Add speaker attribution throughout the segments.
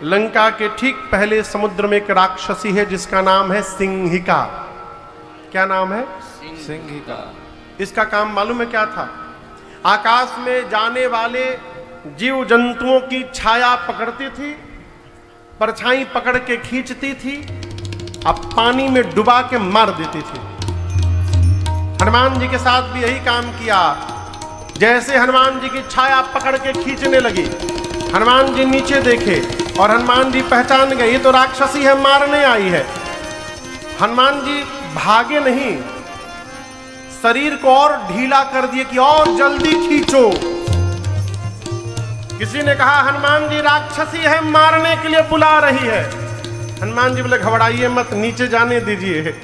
Speaker 1: लंका के ठीक पहले समुद्र में एक राक्षसी है जिसका नाम है सिंहिका। क्या नाम है?
Speaker 2: सिंहिका।
Speaker 1: इसका काम मालूम है क्या था? आकाश में जाने वाले जीव जंतुओं की छाया पकड़ती थी, परछाई पकड़ के खींचती थी, अब पानी में डुबा के मार देती थी। हनुमान जी के साथ भी यही काम किया। जैसे हनुमान जी की छाया पकड़ के खींचने लगी, हनुमान जी नीचे देखे और हनुमान जी पहचान गए ये तो राक्षसी है, मारने आई है। हनुमान जी भागे नहीं, शरीर को और ढीला कर दिए कि और जल्दी खींचो। किसी ने कहा हनुमान जी राक्षसी है, मारने के लिए बुला रही है। हनुमान जी बोले घबराइए मत, नीचे जाने दीजिए,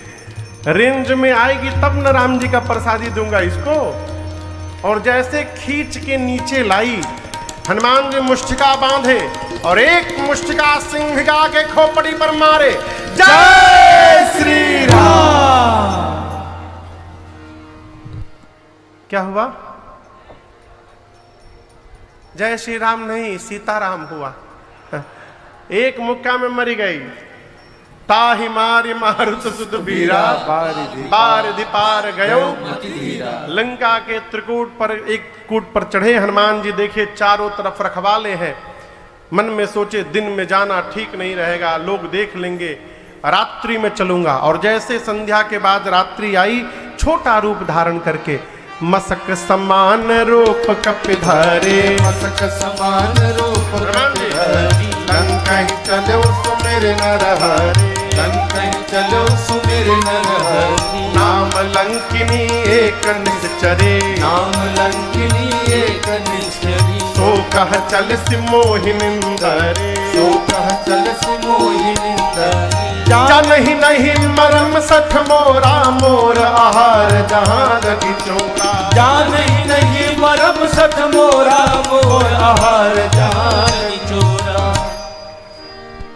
Speaker 1: रेंज में आएगी तब न राम जी का प्रसादी दूंगा इसको। और जैसे खींच के नीचे लाई, हनुमान जी मुष्टिका बांधे और एक मुष्टिका सिंहिका के खोपड़ी पर मारे। जय श्री राम। क्या हुआ? जय श्री राम नहीं, सीताराम हुआ। एक मुक्का में मरी गई। ताहि मारि मारुत सुत बीरा, बारिधि पार गयो। लंका के त्रिकूट पर एक कूट पर चढ़े हनुमान जी, देखे चारों तरफ रखवाले हैं। मन में सोचे दिन में जाना ठीक नहीं रहेगा, लोग देख लेंगे, रात्रि में चलूंगा। और जैसे संध्या के बाद रात्रि आई, छोटा रूप धारण करके मसक समान रूप कपिधारे,
Speaker 2: मसक समान रूप कपिधारी।
Speaker 1: लंका चलो सुमेर नरहरि,
Speaker 2: लंका चलो सुमेर नरहरि।
Speaker 1: नाम लंकिनी एक निश्चरे,
Speaker 2: नाम लंकिनी एक निश्चरी।
Speaker 1: सो कह चल सिमोहिनिंदरे,
Speaker 2: सो कह चल सिमोहिनिंदरे।
Speaker 1: जानहि नहीं मरम सठ मोरा, मोर आहार जहाँ लगी चोरा।
Speaker 2: जानहि नहीं मरम सठ मोरा, मोर आहार जहाँ लगी चोरा।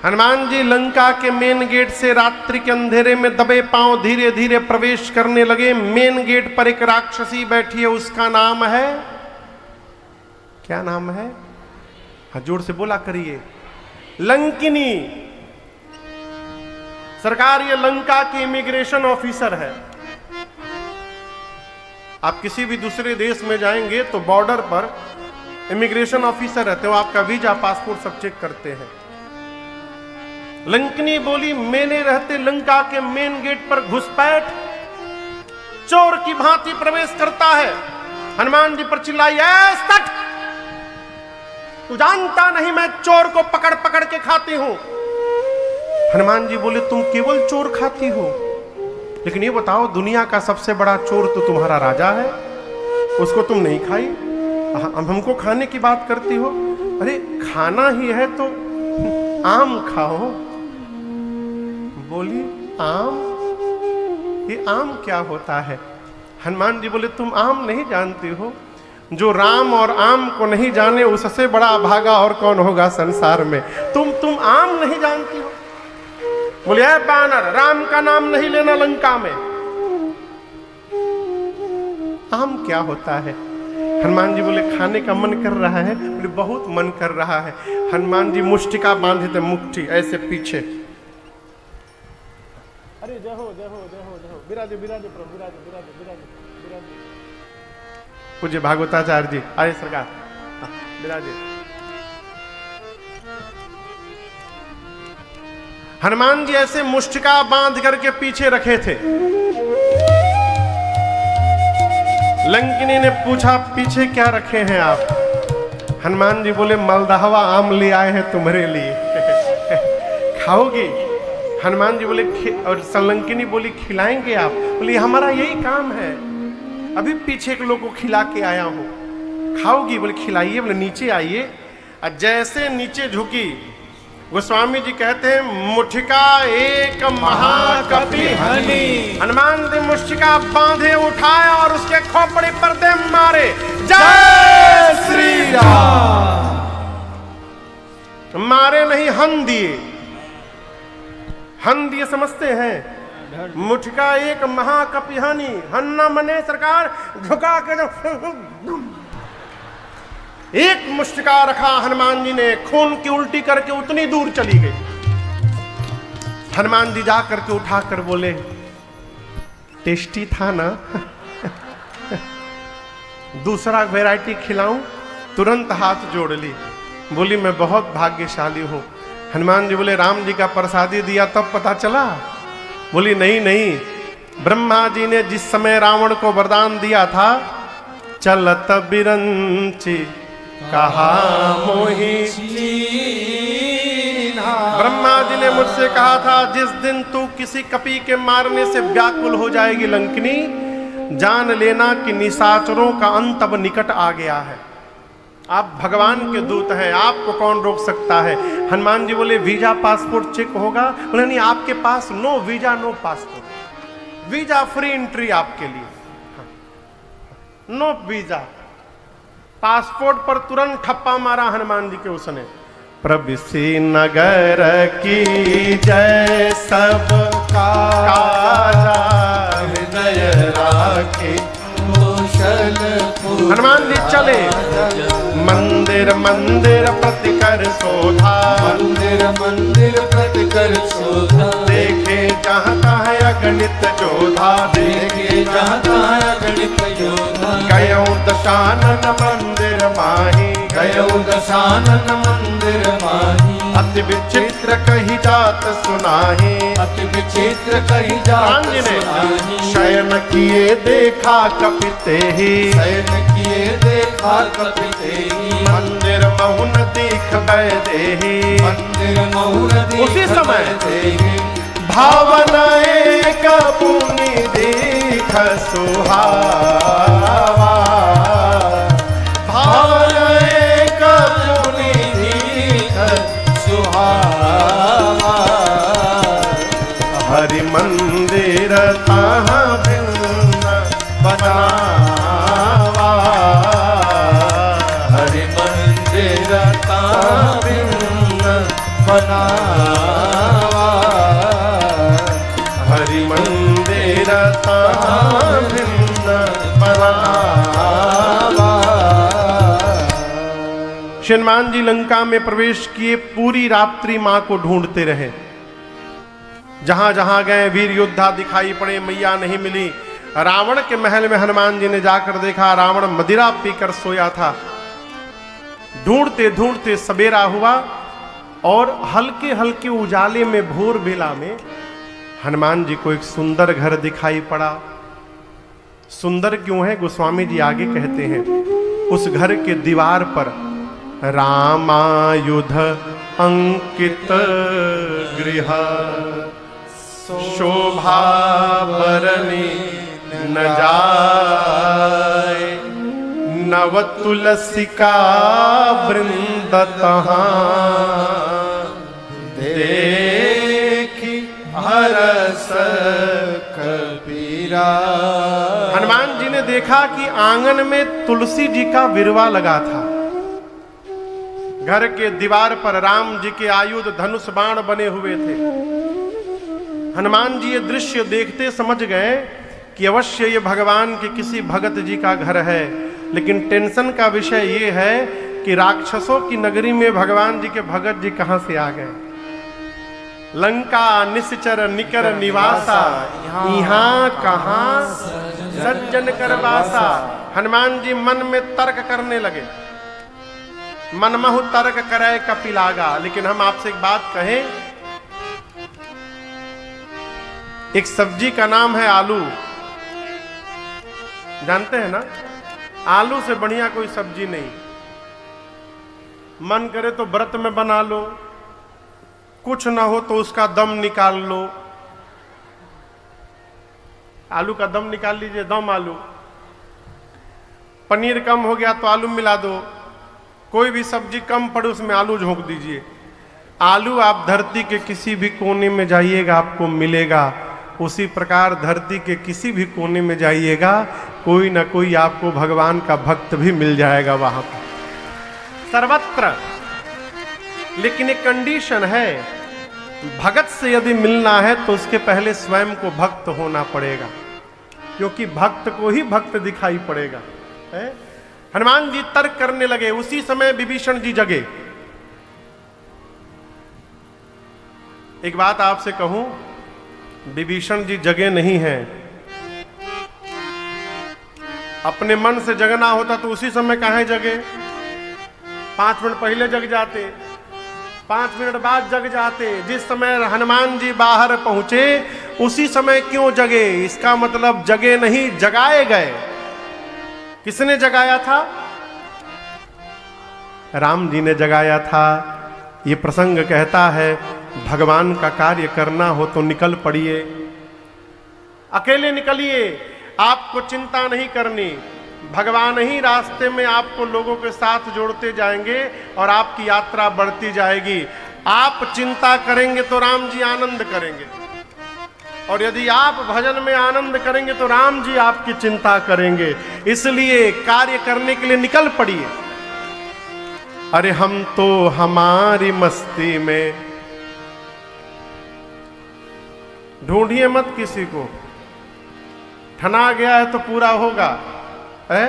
Speaker 1: हनुमान जी लंका के मेन गेट से रात्रि के अंधेरे में दबे पांव धीरे धीरे प्रवेश करने लगे। मेन गेट पर एक राक्षसी बैठी है, उसका नाम है, क्या नाम है? हाँ जोर से बोला करिए, लंकिनी। सरकार ये लंका की इमिग्रेशन ऑफिसर है। आप किसी भी दूसरे देश में जाएंगे तो बॉर्डर पर इमिग्रेशन ऑफिसर रहते हो, आपका वीजा पासपोर्ट सब चेक करते हैं। लंकिनी बोली मैंने रहते लंका के मेन गेट पर घुसपैठ, चोर की भांति प्रवेश करता है। हनुमान जी पर चिल्लाई, ऐ सट, तू जानता नहीं मैं चोर को पकड़ पकड़ के खाती हूं। हनुमान जी बोले तुम केवल चोर खाती हो, लेकिन ये बताओ दुनिया का सबसे बड़ा चोर तो तुम्हारा राजा है, उसको तुम नहीं खाई, हमको खाने की बात करती हो। अरे खाना ही है तो आम खाओ। बोली आम? ये आम क्या होता है? हनुमान जी बोले तुम आम नहीं जानती हो, जो राम और आम को नहीं जाने उससे बड़ा अभागा और कौन होगा संसार में। तुम आम नहीं जानती हो। बोले ऐ बानर, राम का नाम नहीं लेना लंका में। आम क्या होता है? हनुमान जी बोले खाने का मन कर रहा है। बोले बहुत मन कर रहा है। हनुमान जी मुष्टिका बांधे थे, मुट्ठी ऐसे पीछे। अरे जय हो जय हो जय हो जय हो, विराजे विराजे प्रभु, विराजे विराजे विराजे विराजे। पूज्य भागवताचार्य जी आए सरकार, विराजे। हनुमान जी ऐसे मुष्टिका बांध करके पीछे रखे थे। लंकिनी ने पूछा पीछे क्या रखे हैं आप? हनुमान जी बोले मलदहवा आम ले आए हैं तुम्हारे लिए, खाओगी? हनुमान जी बोले और लंकिनी बोली खिलाएंगे आप? बोली हमारा यही काम है, अभी पीछे के लोग को खिला के आया हूं, खाओगी? बोले खिलाइए। बोले नीचे आइए। जैसे नीचे झुकी, गोस्वामी जी कहते हैं मुठिका एक महाकपि हनि। हनुमान जी मुष्टिका बांधे, उठाए और उसके खोपड़ी पर दे मारे। जय श्री राम। मारे नहीं, हन दिए। हन दिए समझते हैं? मुठिका एक महाकपि हनि, हन्ना मने सरकार झुका के एक मुष्टिका रखा हनुमान जी ने, खून की उल्टी करके उतनी दूर चली गई। हनुमान जी जा करके उठा कर बोले, टेस्टी था ना? दूसरा वैरायटी खिलाऊं? तुरंत हाथ जोड़ ली, बोली मैं बहुत भाग्यशाली हूं। हनुमान जी बोले, राम जी का प्रसादी दिया तब पता चला? बोली नहीं नहीं, ब्रह्मा जी ने जिस समय रावण को वरदान दिया था, चलत बिरंची कहा मोही, ब्रह्मा जी ने मुझसे कहा था जिस दिन तू किसी कपी के मारने से व्याकुल हो जाएगी लंकिनी, जान लेना कि निशाचरों का अंत अब निकट आ गया है। आप भगवान के दूत हैं, आपको कौन रोक सकता है? हनुमान जी बोले, वीजा पासपोर्ट चेक होगा? बोले नहीं, आपके पास no visa no passport, visa free entry आपके लिए, नो वीजा। पासपोर्ट पर तुरंत ठप्पा मारा हनुमान जी के उसने। प्रविशि नगर की जय सब काजा,
Speaker 2: हृदय राखे कौशल
Speaker 1: हनुमान जी चले, मंदिर मंदिर प्रतिकर शोभा,
Speaker 2: मंदिर मंदिर प्रतिकर शोभा,
Speaker 1: देखे जहाँ तहाँ अगणित जोधा,
Speaker 2: देखे जहाँ तहाँ अगणित योधा,
Speaker 1: गयो दशानन मंदिर माही,
Speaker 2: गयो दशानन मंदिर माही,
Speaker 1: अति विचित्र कही जात सुनाही,
Speaker 2: अति विचित्र कही जात सुनाही,
Speaker 1: शयन किए देखा कपिते ही,
Speaker 2: शयन किए देखा कपिते ही,
Speaker 1: मंदिर महुन दीख बैदेही,
Speaker 2: मंदिर महुन
Speaker 1: उसी समय
Speaker 2: देही,
Speaker 1: भावना एक पुनि दीख सुहावा, भावना एक पुनि दीख
Speaker 2: सुहावा,
Speaker 1: हरि मंदिर तहाँ भिन्न बनावा,
Speaker 2: हरि मंदिर तहाँ भिन्न बनावा,
Speaker 1: हरि मंदिर तहाँ भिन्न बनावा। हनुमान जी लंका में प्रवेश किए, पूरी रात्रि मां को ढूंढते रहे। जहां जहां गए वीर योद्धा दिखाई पड़े, मैया नहीं मिली। रावण के महल में हनुमान जी ने जाकर देखा, रावण मदिरा पीकर सोया था। ढूंढते ढूंढते सवेरा हुआ और हल्के हल्के उजाले में भोर बेला में हनुमान जी को एक सुंदर घर दिखाई पड़ा। सुंदर क्यों है, गोस्वामी जी आगे कहते हैं, उस घर के दीवार पर रामायुध अंकित गृह, शोभा बरनी न जाए, नव तुलसिका वृंद तहाँ, देखी हरस
Speaker 2: कबीरा।
Speaker 1: हनुमान जी ने देखा कि आंगन में तुलसी जी का विरवा लगा था। घर के दीवार पर राम जी के आयुध धनुष बाण बने हुए थे। हनुमान जी ये दृश्य देखते समझ गए कि अवश्य ये भगवान के किसी भगत जी का घर है। लेकिन टेंशन का विषय ये है कि राक्षसों की नगरी में भगवान जी के भगत जी कहां से आ गए। लंका निश्चर निकर निवासा, यहाँ कहां सज्जन करवासा। हनुमान जी मन में तर्क करने लगे, मनमहु तर्क करे कपिलागा। लेकिन हम आपसे एक बात कहें, एक सब्जी का नाम है आलू, जानते हैं ना? आलू से बढ़िया कोई सब्जी नहीं। मन करे तो व्रत में बना लो, कुछ ना हो तो उसका दम निकाल लो। आलू का दम निकाल लीजिए, दम आलू। पनीर कम हो गया तो आलू मिला दो, कोई भी सब्जी कम पड़े उसमें आलू झोंक दीजिए। आलू आप धरती के किसी भी कोने में जाइएगा आपको मिलेगा। उसी प्रकार धरती के किसी भी कोने में जाइएगा, कोई ना कोई आपको भगवान का भक्त भी मिल जाएगा वहां पर, सर्वत्र। लेकिन एक कंडीशन है, भगत से यदि मिलना है तो उसके पहले स्वयं को भक्त होना पड़ेगा, क्योंकि भक्त को ही भक्त दिखाई पड़ेगा है? हनुमान जी तर्क करने लगे। उसी समय विभीषण जी जगे। एक बात आपसे कहूं, विभीषण जी जगे नहीं हैं। अपने मन से जगना होता तो उसी समय काहे जगे? 5 मिनट पहले जग जाते, 5 मिनट बाद जग जाते। जिस समय हनुमान जी बाहर पहुंचे उसी समय क्यों जगे? इसका मतलब जगे नहीं, जगाए गए। किसने जगाया था? राम जी ने जगाया था। ये प्रसंग कहता है, भगवान का कार्य करना हो तो निकल पड़िए, अकेले निकलिए, आपको चिंता नहीं करनी। भगवान ही रास्ते में आपको लोगों के साथ जोड़ते जाएंगे और आपकी यात्रा बढ़ती जाएगी। आप चिंता करेंगे तो राम जी आनंद करेंगे, और यदि आप भजन में आनंद करेंगे तो राम जी आपकी चिंता करेंगे। इसलिए कार्य करने के लिए निकल पड़िए। अरे हम तो हमारी मस्ती में, ढूंढिए मत किसी को, ठना गया है तो पूरा होगा है?